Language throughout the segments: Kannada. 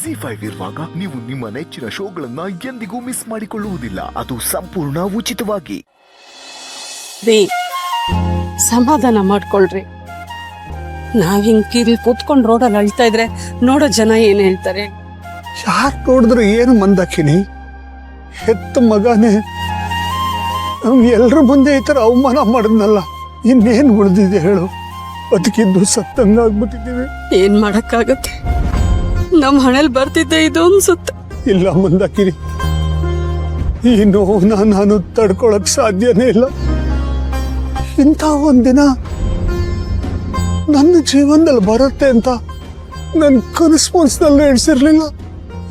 ಜಿ5 ಇರುವಾಗ ನೀವು ನಿಮ್ಮ ನೆಚ್ಚಿನ ಶೋಗಳನ್ನ ಎಂದಿಗೂ ಮಿಸ್ ಮಾಡಿಕೊಳ್ಳುವುದಿಲ್ಲ. ಅದು ಸಂಪೂರ್ಣ ಉಚಿತವಾಗಿ. ಸಮಾಧಾನ ಮಾಡ್ಕೊಳ್ರಿ. ನಾವ್ ಹಿಂಗ್ ಕೀರ್ಲಿ ಕೂತ್ಕೊಂಡು ರೋಡಲ್ಲಿ ಅಳ್ತಾ ಇದ್ರೆ ನೋಡೋ ಜನ ಏನ್ ಹೇಳ್ತಾರೆ? ಯಾರು ನೋಡಿದ್ರೆ ಏನು ಮಂದಾಕಿನಿ? ಹೆತ್ತ ಮಗನೇ ನಮ್ಗೆ ಎಲ್ರ ಮುಂದೆ ಈ ಥರ ಅವಮಾನ ಮಾಡಿದ್ನಲ್ಲ, ಇನ್ನೇನು ಉಳಿದಿದೆ ಹೇಳು? ಅದಕ್ಕಿದ್ದು ಸತ್ತಂಗಾಗ್ಬಿಟ್ಟಿದ್ದೀವಿ. ಏನ್ ಮಾಡಕ್ಕಾಗತ್ತೆ? ನಮ್ ಹಣೆಲ್ ಬರ್ತಿದ್ದೆ ಇದು ಅನ್ಸುತ್ತೆ. ಇಲ್ಲ ಮಂದಾಕಿನಿ, ಈ ನೋವನ್ನ ನಾನು ತಡ್ಕೊಳಕ್ ಸಾಧ್ಯನೇ ಇಲ್ಲ. ಇಂಥ ಒಂದಿನ ನನ್ನ ಜೀವನದಲ್ಲಿ ಬರುತ್ತೆ ಅಂತ ನನ್ನ ಕನಸು ಮನಸ್ಸಿನಲ್ಲಿ ಎಣಿಸಿರ್ಲಿಲ್ಲ.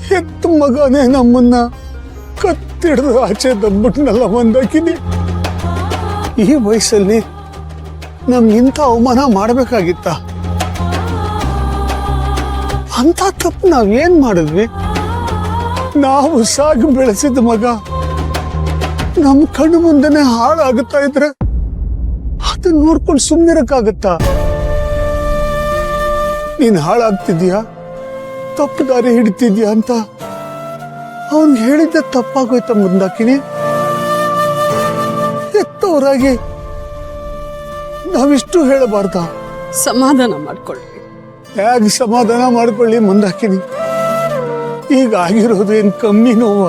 ಹೆತ್ತ ಮಗನೇ ನಮ್ಮನ್ನ ಕತ್ತಿಡ್ದು ಆಚೆ ದಬ್ಬಿಟ್ನಲ್ಲ ಮಂದಾಕಿನಿ. ಈ ವಯಸ್ಸಲ್ಲಿ ನಮ್ಗೆ ಇಂಥ ಅವಮಾನ ಮಾಡಬೇಕಾಗಿತ್ತ? ಅಂತ ತಪ್ಪು ನಾವೇನ್ ಮಾಡಿದ್ವಿ? ನಾವು ಸಾಗಿ ಬೆಳೆಸಿದ ಮಗ ನಮ್ಮ ಕಣ್ಣು ಮುಂದೆನೆ ಹಾಳಾಗುತ್ತಾ ಇದ್ರೆ ಅದನ್ನ ನೋಡ್ಕೊಂಡು ಸುಮ್ಮನಿರಕ್ಕಾಗತ್ತಾ? ನೀನ್ ಹಾಳಾಗ್ತಿದ್ಯಾ, ತಪ್ಪು ದಾರಿ ಹಿಡಿತಿದ್ಯಾ ಅಂತ ಅವನ್ಗೆ ಹೇಳಿದ್ದೆ ತಪ್ಪಾಗೋಯ್ತ ಮುಂದಾಕಿನಿ? ಎತ್ತವರಾಗಿ ನಾವಿಷ್ಟು ಹೇಳಬಾರ್ದ? ಸಮಾಧಾನ ಮಾಡ್ಕೊಳ್ರಿ. ಹೇಗೆ ಸಮಾಧಾನ ಮಾಡ್ಕೊಳ್ಳಿ ಮುಂದಾಕಿನಿ? ಈಗ ಆಗಿರೋದು ಏನ್ ಕಮ್ಮಿ ನೋವ?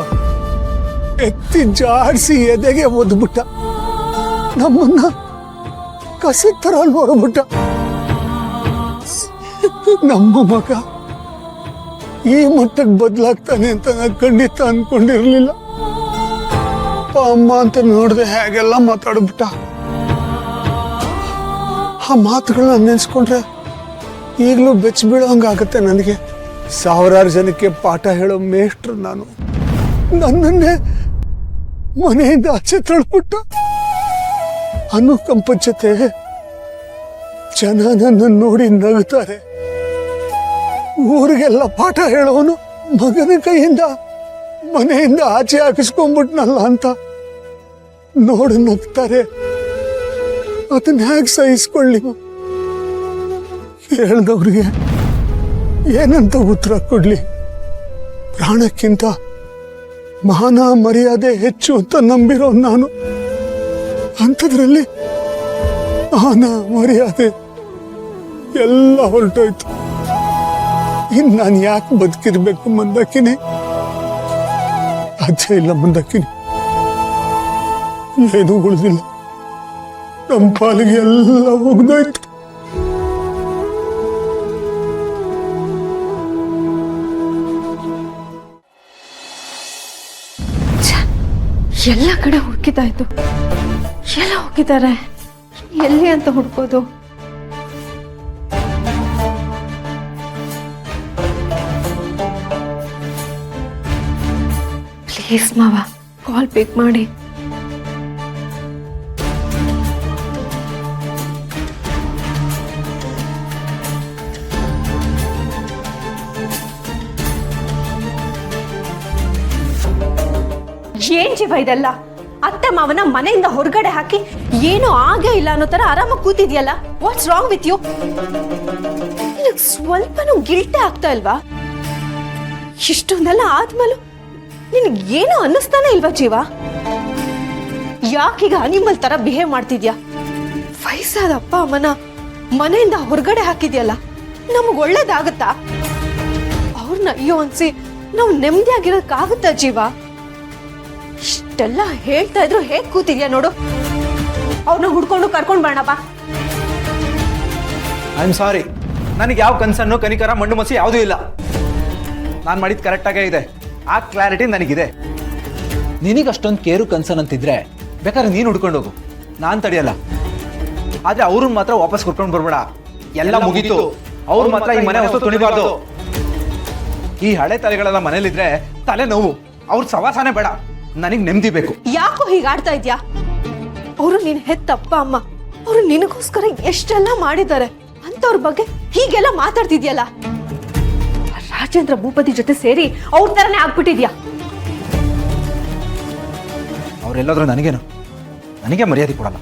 ಎತ್ತಿ ಜಾಡಿಸಿ ಎದೆಗೆ ಒದ್ಬಿಟ್ಟ, ನಮ್ಮನ್ನ ಕಸಿ ತರ ನೋಡ್ಬಿಟ್ಟ. ನಮ್ಮ ಮಗ ಈ ಮಟ್ಟಕ್ಕೆ ಬದಲಾಗ್ತಾನೆ ಅಂತ ನಾನು ಖಂಡಿತ ಅನ್ಕೊಂಡಿರ್ಲಿಲ್ಲ. ಅಪ್ಪ ಅಮ್ಮ ಅಂತ ನೋಡ್ದೆ ಹೇಗೆಲ್ಲ ಮಾತಾಡ್ಬಿಟ್ಟ. ಆ ಮಾತುಗಳನ್ನ ನೆನೆಸ್ಕೊಂಡ್ರೆ ಈಗಲೂ ಬೆಚ್ಚ ಬೀಳೋಂಗಾಗತ್ತೆ ನನಗೆ. ಸಾವಿರಾರು ಜನಕ್ಕೆ ಪಾಠ ಹೇಳೋ ಮೇಷ್ಟ್ರು ನಾನು. ನನ್ನನ್ನೇ ಮನೆಯಿಂದ ಆಚೆ ತಳ್ಬಿಟ್ಟ. ಅನುಕಂಪ ಜೊತೆ ಜನ ನನ್ನನ್ನು ನೋಡಿ ನಗುತ್ತಾರೆ. ಊರಿಗೆಲ್ಲ ಪಾಠ ಹೇಳೋನು ಮಗನ ಕೈಯಿಂದ ಮನೆಯಿಂದ ಆಚೆ ಹಾಕಿಸ್ಕೊಂಡ್ಬಿಟ್ನಲ್ಲ ಅಂತ ನೋಡಿ ನಗ್ತಾರೆ. ಅದನ್ನ ಹೇಗೆ ಸಹಿಸ್ಕೊಳ್ಳಿ? ಹೇಳ್ದವ್ರಿಗೆ ಏನಂತ ಉತ್ತರ ಕೊಡ್ಲಿ? ಪ್ರಾಣಕ್ಕಿಂತ ಮಾನ ಮರ್ಯಾದೆ ಹೆಚ್ಚು ಅಂತ ನಂಬಿರೋ ನಾನು, ಅಂಥದ್ರಲ್ಲಿ ಮಾನ ಮರ್ಯಾದೆ ಎಲ್ಲ ಹೊರಟೋಯ್ತು. ಇನ್ನು ನಾನು ಯಾಕೆ ಬದುಕಿರ್ಬೇಕು ಮಂದಾಕಿನಿ? ಸಾಧ್ಯ ಇಲ್ಲ ಮಂದಾಕಿನಿ, ಏನೂ ಉಳಿದಿಲ್ಲ. ನಮ್ಮ ಪಾಲಿಗೆ ಎಲ್ಲ ಹೋಗ್ದೋಯ್ತು. ಎಲ್ಲ ಕಡೆ ಹುಡುಕಿದಾಯ್ತು, ಎಲ್ಲ ಹೋಗಿದ್ದಾರೆ, ಎಲ್ಲಿ ಅಂತ ಹುಡ್ಕೋದು? ಪ್ಲೀಸ್ ಮಾವ, ಕಾಲ್ ಪಿಕ್ ಮಾಡಿ. ಏನ್ ಜೀವ ಇದೆಲ್ಲ? ಅತ್ತೆ ಮಾವನ ಮನೆಯಿಂದ ಹೊರಗಡೆ ಹಾಕಿ ಏನೂ ಆಗೇ ಇಲ್ಲ ಅನ್ನೋ ತರ ಆರಾಮಾಗಿ ಕೂತಿದ್ಯಲ್ಲ. What's wrong with you? ಸ್ವಲ್ಪನೂ ಗಿಲ್ಟೇ ಆಗ್ತಾ ಇಲ್ವಾ? ಇಷ್ಟೊಂದೆಲ್ಲ ಆದ್ಮೇಲೂ ನಿನಗೇನು ಅನ್ನಿಸ್ತಾನೆ ಇಲ್ವಾ ಜೀವ? ಯಾಕೀಗ ಅನಿಮಲ್ ತರ ಬಿಹೇವ್ ಮಾಡ್ತಿದ್ಯಾ? ವಯಸ್ಸಾದ ಅಪ್ಪ ಅಮ್ಮನ ಮನೆಯಿಂದ ಹೊರಗಡೆ ಹಾಕಿದ್ಯಲ್ಲ, ನಮಗ್ ಒಳ್ಳೇದಾಗತ್ತಾ? ಅವ್ರನ್ನ ಅಯ್ಯೋ ಅನ್ಸಿ ನಾವು ನೆಮ್ಮದಿಯಾಗಿರೋಕ್ಕಾಗುತ್ತಾ ಜೀವ? ಇಷ್ಟೆಲ್ಲ ಹೇಳ್ತಾ ಇದ್ರು ಹೇಗ್ ಕೂತಿದ್ಯಾ ನೋಡು. ಅವ್ರನ್ನ ಹುಡ್ಕೊಂಡು ಕರ್ಕೊಂಡ್ ಬರೋಣಪ್ಪ. ಐ ಆಮ್ ಸಾರಿ, ನನಗೆ ಯಾವ ಕನ್ಸನ್ನು ಕನಿಕರ ಮಣ್ಣು ಮಸಿ ಯಾವುದೂ ಇಲ್ಲ. ನಾನು ಮಾಡಿದ್ದು ಕರೆಕ್ಟಾಗೇ ಇದೆ. ಆ ಕ್ಲಾರಿಟಿ ನನಗಿದೆ. ನಿನಗೆ ಅಷ್ಟೊಂದು ಕೇರು ಕನ್ಸನ್ ಅಂತಿದ್ರೆ ಬೇಕಾದ್ರೆ ನೀನು ಹುಡ್ಕೊಂಡು ಹೋಗು, ನಾನು ತಡೆಯಲ್ಲ. ಆದರೆ ಅವ್ರನ್ನ ಮಾತ್ರ ವಾಪಸ್ ಕರ್ಕೊಂಡು ಬರ್ಬೇಡ. ಎಲ್ಲ ಮುಗೀತು. ಅವ್ರು ಮಾತ್ರ ಈ ಮನೆ ಹೊಸ ತುಣಿಬಾರ್ದು. ಈ ಹಳೆ ತಲೆಗಳೆಲ್ಲ ಮನೇಲಿದ್ರೆ ತಲೆ ನೋವು. ಅವ್ರ ಸವಾಸನೆ ಬೇಡ, ನನಗೆ ನೆಮ್ಮದಿ ಬೇಕು. ಯಾಕೋ ಹೀಗಾಡ್ತಾ ಇದ್ಯಾ? ಅವರು ನೀನ್ ಹೆತ್ತಪ್ಪ ಅಮ್ಮ, ಅವರು ನಿನಗೋಸ್ಕರ ಎಷ್ಟೆಲ್ಲ ಮಾಡಿದ್ದಾರೆ ಅಂತವ್ರ ಬಗ್ಗೆ ಹೀಗೆಲ್ಲ ಮಾತಾಡ್ತಿದ್ಯಲ್ಲ. ರಾಜೇಂದ್ರ ಭೂಪತಿ ಜೊತೆ ಸೇರಿ ಅವ್ರ ತರನೇ ಆಗ್ಬಿಟ್ಟಿದ್ಯಾ. ಅವರೆಲ್ಲಾದ್ರೂ ನನಗೇನು? ನನಗೆ ಮರ್ಯಾದೆ ಕೊಡಲ್ಲ.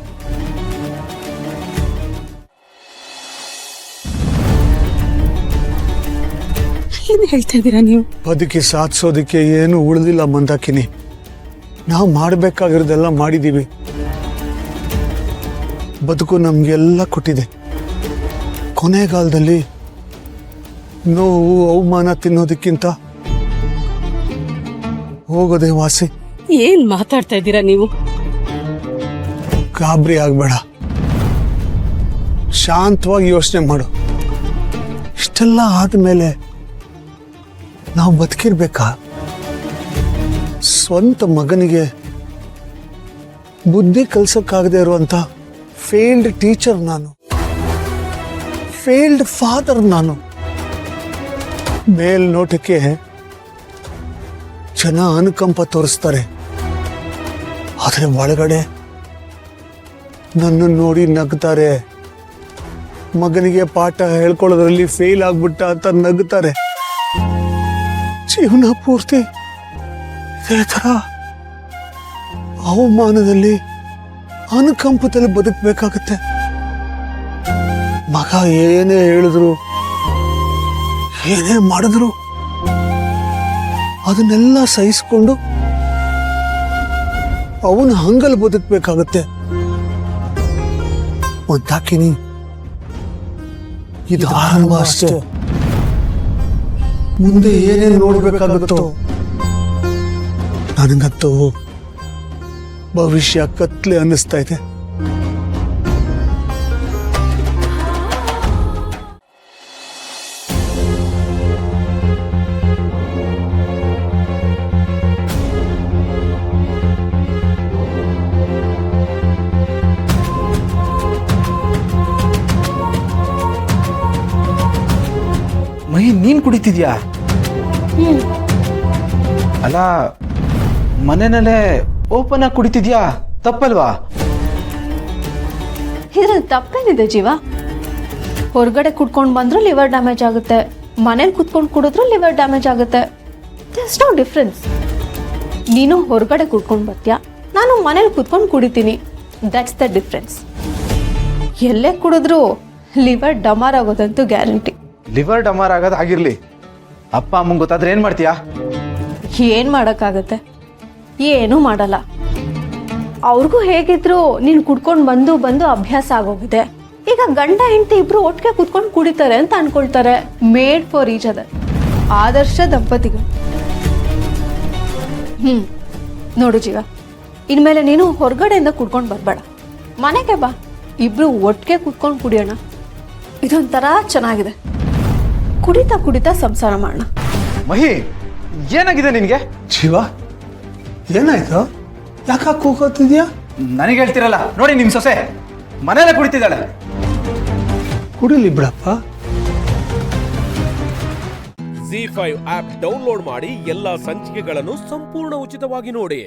ಏನ್ ಹೇಳ್ತಾ ಇದ್ದೀರಾ ನೀವು? ಬದುಕಿ ಸಾಧಿಸೋದಕ್ಕೆ ಏನು ಉಳಿದಿಲ್ಲ ಮಂದಾಕಿನಿ. ನಾವು ಮಾಡಬೇಕಾಗಿರೋದೆಲ್ಲ ಮಾಡಿದ್ದೀವಿ. ಬದುಕು ನಮಗೆಲ್ಲ ಕೊಟ್ಟಿದೆ. ಕೊನೆಗಾಲದಲ್ಲಿ ನೋವು ಅವಮಾನ ತಿನ್ನೋದಕ್ಕಿಂತ ಹೋಗೋದೇ ವಾಸಿ. ಏನ್ ಮಾತಾಡ್ತಾ ಇದ್ದೀರಾ ನೀವು? ಗಾಬರಿ ಆಗ್ಬೇಡ, ಶಾಂತವಾಗಿ ಯೋಚನೆ ಮಾಡು. ಇಷ್ಟೆಲ್ಲ ಆದ್ಮೇಲೆ ನಾವು ಬದುಕಿರ್ಬೇಕಾ? ಸ್ವಂತ ಮಗನಿಗೆ ಬುದ್ಧಿ ಕಲ್ಸಕ್ಕಾಗದೆ ಇರುವಂತ ಫೇಲ್ಡ್ ಟೀಚರ್ ನಾನು, ಫೇಲ್ಡ್ ಫಾದರ್ ನಾನು. ಮೇಲ್ನೋಟಕ್ಕೆ ಜನ ಅನುಕಂಪ ತೋರಿಸ್ತಾರೆ, ಆದರೆ ಒಳಗಡೆ ನನ್ನನ್ನು ನೋಡಿ ನಗ್ತಾರೆ. ಮಗನಿಗೆ ಪಾಠ ಹೇಳ್ಕೊಳ್ಳೋದ್ರಲ್ಲಿ ಫೇಲ್ ಆಗ್ಬಿಟ್ಟ ಅಂತ ನಗ್ತಾರೆ. ಜೀವನ ಪೂರ್ತಿ ಇದೇ ಥರ ಅವಮಾನದಲ್ಲಿ ಅನುಕಂಪದಲ್ಲಿ ಬದುಕಬೇಕಾಗತ್ತೆ. ಮಗ ಏನೇ ಹೇಳಿದ್ರು ಏನೇ ಮಾಡಿದ್ರು ಅದನ್ನೆಲ್ಲ ಸಹಿಸ್ಕೊಂಡು ಅವನ ಹಂಗಲ್ ಬದುಕಬೇಕಾಗತ್ತೆ. ಒಂದಾಕಿನಿ, ಇದು ಆರಂಭ ಅಷ್ಟೇ. ಮುಂದೆ ಏನೇನು ನೋಡ್ಬೇಕಾಗುತ್ತೋ. ನನಗಂತೂ ಭವಿಷ್ಯ ಕತ್ಲೆ ಅನ್ನಿಸ್ತಾ ಇದೆ. ಮಹಿ, ನೀನ್ ಕುಡಿತಿದ್ಯಾ? ಅಲ್ಲ, ಮನೆಯಲ್ಲೇ ಓಪನ್ ಆಗಿ ಕುಡಿತಿದ್ಯಾ? ತಪ್ಪಲ್ವಾ? ಇದ್ರಲ್ಲಿ ತಪ್ಪೇನಿದೆ ಜೀವ? ಹೊರಗಡೆ ಕುಡ್ಕೊಂಡು ಬಂದ್ರೂ ಲಿವರ್ ಡ್ಯಾಮೇಜ್ ಆಗುತ್ತೆ, ಮನೇಲಿ ಕುತ್ಕೊಂಡು ಕುಡಿದ್ರೂ ಲಿವರ್ ಡ್ಯಾಮೇಜ್ ಆಗುತ್ತೆ. There's no difference. ನೀನು ಹೊರಗಡೆ ಕುಡ್ಕೊಂಡು ಬರ್ತೀಯಾ, ನಾನು ಮನೇಲಿ ಕುತ್ಕೊಂಡು ಕುಡಿತೀನಿ. That's the difference. ಎಲ್ಲೇ ಕುಡಿದ್ರೂ ಲಿವರ್ ಡಮಾರ್ ಆಗೋದಂತೂ ಗ್ಯಾರಂಟಿ. ಲಿವರ್ ಡಮಾರ್ ಆಗೋದು ಆಗಿರ್ಲಿ, ಅಪ್ಪ ಅಮ್ಮಂಗೆ ಗೊತ್ತಾದ್ರೆ ಏನ್ ಮಾಡ್ತೀಯಾ? ಏನ್ ಮಾಡಕ್ಕಾಗತ್ತೆ? ಏನೂ ಮಾಡಲ್ಲ. ಅವ್ರಿಗೂ ಹೇಗಿದ್ರು ನೀನು ಕುಡ್ಕೊಂಡು ಬಂದು ಬಂದು ಅಭ್ಯಾಸ ಆಗೋಗಿದೆ. ಈಗ ಗಂಡ ಹೆಂಡತಿ ಇಬ್ರು ಒಟ್ಟಿಗೆ ಕುತ್ಕೊಂಡು ಕುಡಿತಾರೆ ಅಂತ ಅನ್ಕೊಳ್ತಾರೆ. ಮೇಡ್ ಫಾರ್ ಈಚ್ ಅದರ್, ಆದರ್ಶ ದಂಪತಿಗಳು. ನೋಡು ಜೀವ, ಇನ್ಮೇಲೆ ನೀನು ಹೊರಗಡೆಯಿಂದ ಕುಡ್ಕೊಂಡು ಬರ್ಬೇಡ, ಮನೆಗೆ ಬಾ, ಇಬ್ರು ಒಟ್ಟಿಗೆ ಕುತ್ಕೊಂಡು ಕುಡಿಯೋಣ. ಇದೊಂಥರ ಚೆನ್ನಾಗಿದೆ. ಕುಡಿತಾ ಕುಡಿತಾ ಸಂಸಾರ ಮಾಡೋಣ. ಮಹಿ, ಏನಾಗಿದೆ ನಿನ್ಗೆ? ಶಿವ, ಏನಾಯ್ತು? ಯಾಕೆ ಕೂಗೋತಿದ್ಯಾ? ನನಗೆ ಹೇಳ್ತಿರಲ್ಲ ನೋಡಿ, ನಿಮ್ ಸೊಸೆ ಮನೇಲೆ ಕುಡಿತಿದ್ದಾಳೆ. ಕುಡಿಲಿ ಬಿಡಪ್ಪ. ZEE5 ಆಪ್ ಡೌನ್ಲೋಡ್ ಮಾಡಿ ಎಲ್ಲಾ ಸಂಚಿಕೆಗಳನ್ನು ಸಂಪೂರ್ಣ ಉಚಿತವಾಗಿ ನೋಡಿ.